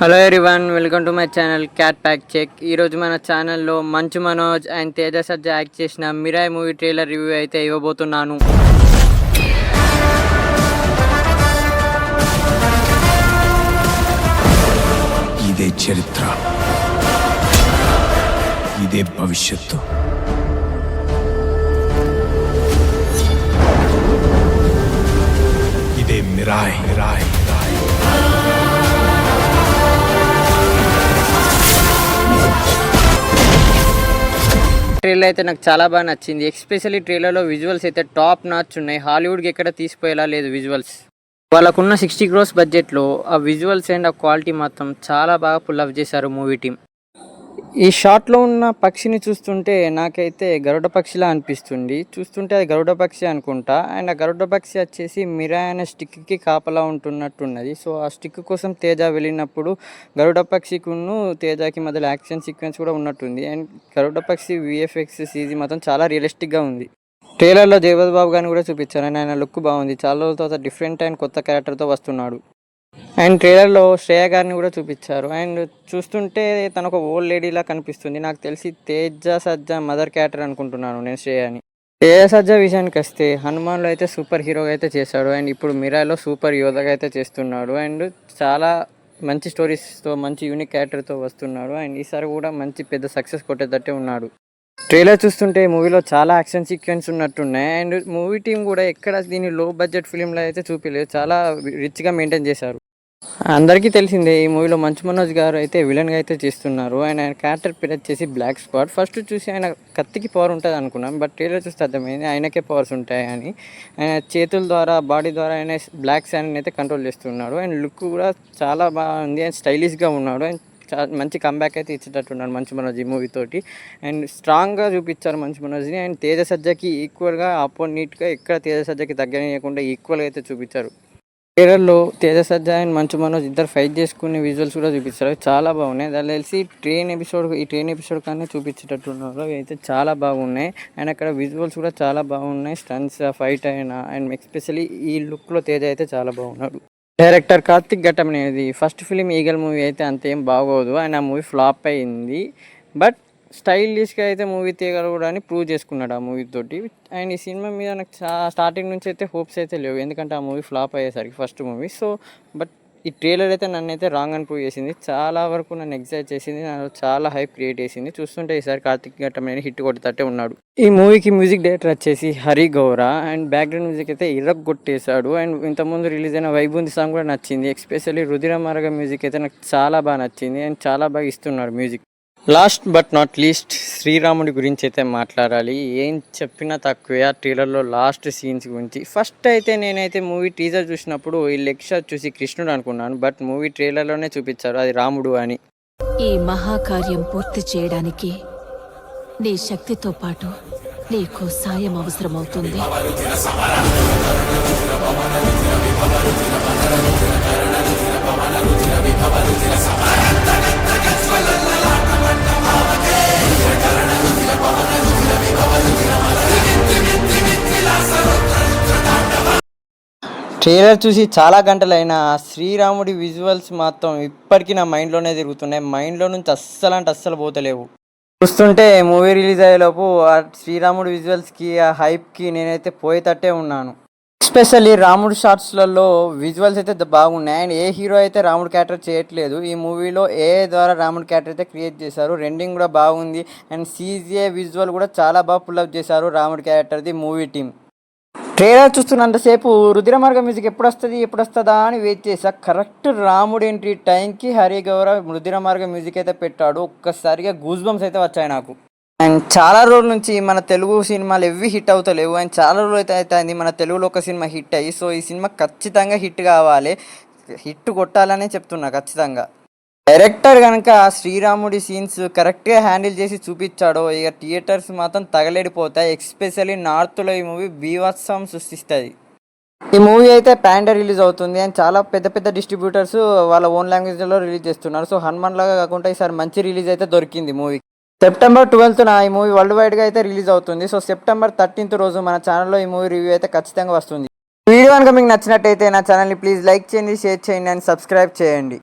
Hello everyone, welcome to my channel cat pack check. ఈరోజు మన ఛానల్లో మంచు మనోజ్ అండ్ తేజ సజ్జా యాక్ట్ చేసిన మిరాయ్ మూవీ ట్రైలర్ రివ్యూ అయితే ఇవ్వబోతున్నాను. ఇదే చరిత్ర, ఇదే భవిష్యత్తు. ఇదే మిరాయ్. ట్రైలర్ అయితే నాకు చాలా బాగా నచ్చింది. ఎస్పెషల్లీ ట్రైలర్లో విజువల్స్ అయితే టాప్ నాచ్ ఉన్నాయి. హాలీవుడ్కి ఎక్కడ తీసిపోయేలా లేదు విజువల్స్. వాళ్ళకున్న 60 crores బడ్జెట్లో ఆ విజువల్స్ అండ్ ఆ క్వాలిటీ మాత్రం చాలా బాగా పుల్ అప్ చేశారు మూవీ టీం. ఈ షాట్లో ఉన్న పక్షిని చూస్తుంటే నాకైతే గరుడ పక్షిలా అనిపిస్తుంది. చూస్తుంటే అది గరుడ పక్షి అనుకుంటా. అండ్ ఆ గరుడ పక్షి వచ్చేసి మిరాయ్ అనే స్టిక్కి కాపలా ఉంటున్నట్టున్నది. సో ఆ స్టిక్ కోసం తేజ వెళ్ళినప్పుడు గరుడ పక్షికును తేజకి మధ్యలో యాక్షన్ సీక్వెన్స్ కూడా ఉన్నట్టుంది. అండ్ గరుడ పక్షి విఎఫ్ఎక్స్ సీజీ మాత్రం చాలా రియలిస్టిక్గా ఉంది. ట్రైలర్లో జగపతి బాబు గారిని కూడా చూపించారు. అండ్ ఆయన లుక్ బాగుంది. చాలా రోజుల తర్వాత డిఫరెంట్ అండ్ కొత్త క్యారెక్టర్తో వస్తున్నాడు. అండ్ ట్రైలర్లో శ్రేయ గారిని కూడా చూపించారు. అండ్ చూస్తుంటే తను ఒక ఓల్డ్ లేడీలా కనిపిస్తుంది. నాకు తెలిసి తేజ సజ్జా మదర్ క్యారెక్టర్ అనుకుంటున్నాను నేను శ్రేయని. తేజ సజ్జా విషయానికి వస్తే హనుమాన్లో అయితే సూపర్ హీరోగా అయితే చేశాడు. అండ్ ఇప్పుడు మిరాయ్లో సూపర్ యోధగా అయితే చేస్తున్నాడు. అండ్ చాలా మంచి స్టోరీస్తో మంచి యూనిక్ క్యారెక్టర్తో వస్తున్నాడు. అండ్ ఈసారి కూడా మంచి పెద్ద సక్సెస్ కొట్టేటట్టే ఉన్నాడు. ట్రైలర్ చూస్తుంటే మూవీలో చాలా యాక్షన్ సీక్వెన్స్ ఉన్నట్టున్నాయి. అండ్ మూవీ టీం కూడా ఎక్కడ దీన్ని లో బడ్జెట్ ఫిలింలో అయితే చూపించలేదు. చాలా రిచ్గా మెయింటైన్ చేశారు. అందరికీ తెలిసిందే ఈ మూవీలో మంచు మనోజ్ గారు అయితే విలన్గా అయితే చేస్తున్నారు. ఆయన క్యారెక్టర్ పేరు వచ్చేసి బ్లాక్ స్క్వాడ్. ఫస్ట్ చూసి ఆయన కత్తికి పవర్ ఉంటుంది అనుకున్నాం. బట్ ట్రైలర్ చూస్తే అర్థమైంది ఆయనకే పవర్స్ ఉంటాయి అని. ఆయన చేతుల ద్వారా బాడీ ద్వారా ఆయన బ్లాక్ శాండ్ని అయితే కంట్రోల్ చేస్తున్నాడు. అండ్ లుక్ కూడా చాలా బాగుంది. అండ్ స్టైలిష్గా ఉన్నాడు. అండ్ మంచి కంబ్యాక్ అయితే ఇచ్చేటట్టున్నాడు మంచు మనోజ్ ఈ మూవీ తోటి. అండ్ స్ట్రాంగ్గా చూపించారు మంచు మనోజ్ని. అండ్ తేజ సజ్జకి ఈక్వల్గా ఆపోజిట్గా ఎక్కడ తేజ సజ్జకి దగ్గరనియకుండా ఈక్వల్గా అయితే చూపించారు. ట్రైలర్లో తేజ సజ్జా అండ్ మంచు మనోజ్ ఇద్దరు ఫైట్ చేసుకునే విజువల్స్ కూడా చూపిస్తారు. చాలా బాగున్నాయి. దాని తెలిసి ఈ ట్రైన్ ఎపిసోడ్ కానీ చూపించేటట్టున్నారు. అవి అయితే చాలా బాగున్నాయి. అండ్ అక్కడ విజువల్స్ కూడా చాలా బాగున్నాయి. స్టన్స్ ఫైట్ అయినా అండ్ ఎస్పెషల్లీ ఈ లుక్లో తేజ అయితే చాలా బాగున్నాడు. డైరెక్టర్ కార్తిక్ ఘట్టం అనేది ఫస్ట్ ఫిలిం ఈగల్ మూవీ అయితే అంతేం బాగోదు. అండ్ ఆ మూవీ ఫ్లాప్ అయింది. బట్ స్టైలిష్గా అయితే మూవీ తీయగలడు అని ప్రూవ్ చేసుకున్నాడు ఆ మూవీ తోటి. అండ్ ఈ సినిమా మీద నాకు స్టార్టింగ్ నుంచి అయితే హోప్స్ అయితే లేవు. ఎందుకంటే ఆ మూవీ ఫ్లాప్ అయ్యేసరికి ఫస్ట్ మూవీ. సో బట్ ఈ ట్రైలర్ అయితే నన్ను అయితే రాంగ్ అని ప్రూవ్ చేసింది. చాలా వరకు నన్ను ఎగ్జైట్ చేసింది. నాకు చాలా హైప్ క్రియేట్ చేసింది. చూస్తుంటే ఈసారి కార్తిక్ ఘట్టం అనేది హిట్ కొట్టేటట్టే ఉన్నాడు. ఈ మూవీకి మ్యూజిక్ డైరెక్టర్ వచ్చేసి Hari Gaura. And background music అయితే ఇరగొట్టేశాడు. అండ్ ఇంతకుముందు రిలీజ్ అయిన వైబుంది సాంగ్ కూడా నచ్చింది. ఎస్పెషల్లీ రుధిర మార్గ మ్యూజిక్ అయితే నాకు చాలా బాగా నచ్చింది. అండ్ చాలా బాగా ఇస్తున్నాడు music. Last but not least శ్రీరాముడి గురించి అయితే మాట్లాడాలి. ఏం చెప్పినా తక్కువే ఆ ట్రైలర్లో లాస్ట్ సీన్స్ గురించి. ఫస్ట్ అయితే నేనైతే మూవీ టీజర్ చూసినప్పుడు ఈ లెగ్ షాట్ చూసి కృష్ణుడు అనుకున్నాను. బట్ మూవీ ట్రైలర్లోనే చూపించారు అది రాముడు అని. ఈ మహాకార్యం పూర్తి చేయడానికి నీ శక్తితో పాటు నీకు సాయం అవసరమవుతుంది. ట్రైలర్ చూసి చాలా గంటలైనా శ్రీరాముడి విజువల్స్ మాత్రం ఇప్పటికీ నా మైండ్లోనే తిరుగుతున్నాయి. మైండ్లో నుంచి అస్సలు పోతలేవు. చూస్తుంటే మూవీ రిలీజ్ అయ్యేలోపు ఆ శ్రీరాముడి విజువల్స్కి ఆ హైప్కి నేనైతే పోయేటట్టే ఉన్నాను. ఎస్పెషల్లీ రాముడు షార్ట్స్లలో విజువల్స్ అయితే బాగున్నాయి. అండ్ ఏ హీరో అయితే రాముడు క్యారెక్టర్ చేయట్లేదు. ఈ మూవీలో ద్వారా రాముడు క్యారెక్టర్ అయితే క్రియేట్ చేశారు. రెండింగ్ కూడా బాగుంది. అండ్ సీజీఏ విజువల్ కూడా చాలా బాగా పుల్అప్ చేశారు రాముడు క్యారెక్టర్ది మూవీ టీం. ట్రైలర్ చూస్తున్నంతసేపు రుధిర మార్గ మ్యూజిక్ ఎప్పుడు వస్తుందా అని వెయిట్ చేశా. కరెక్ట్ రాముడు ఎంట్రీ టైంకి హరి గౌర రుధిర మార్గ మ్యూజిక్ అయితే పెట్టాడు. ఒక్కసారిగా గూస్ బంప్స్ అయితే వచ్చాయి నాకు. అండ్ చాలా రోజుల నుంచి మన తెలుగు సినిమాలు ఎవ్వి హిట్ అవుతలేవు. అండ్ చాలా రోజులు అయితే అవుతుంది మన తెలుగులో ఒక సినిమా హిట్ అయ్యి. సో ఈ సినిమా ఖచ్చితంగా హిట్ కావాలి, హిట్ కొట్టాలనే చెప్తున్నా ఖచ్చితంగా. డైరెక్టర్ కనుక శ్రీరాముడి సీన్స్ కరెక్ట్గా హ్యాండిల్ చేసి చూపించాడో ఇక థియేటర్స్ మాత్రం తగలేడిపోతాయి. ఎస్పెషల్లీ నార్త్లో ఈ మూవీ బీభత్సం సృష్టిస్తుంది. ఈ మూవీ అయితే ప్యాండే రిలీజ్ అవుతుంది. అండ్ చాలా పెద్ద డిస్ట్రిబ్యూటర్స్ వాళ్ళ ఓన్ లాంగ్వేజ్లో రిలీజ్ చేస్తున్నారు. సో హనుమాన్ లాగా కాకుండా ఈసారి మంచి రిలీజ్ అయితే దొరికింది మూవీ. September 12th ఈ మూవీ వరల్డ్ వైడ్గా అయితే రిలీజ్ అవుతుంది. సో September 13th రోజు మన ఛానల్లో ఈ మూవీ రివ్యూ అయితే ఖచ్చితంగా వస్తుంది. వీడియో కనుక మీకు నచ్చినట్టయితే నా ఛానల్ని ప్లీజ్ లైక్ చేయండి, షేర్ చేయండి అండ్ సబ్స్క్రైబ్ చేయండి.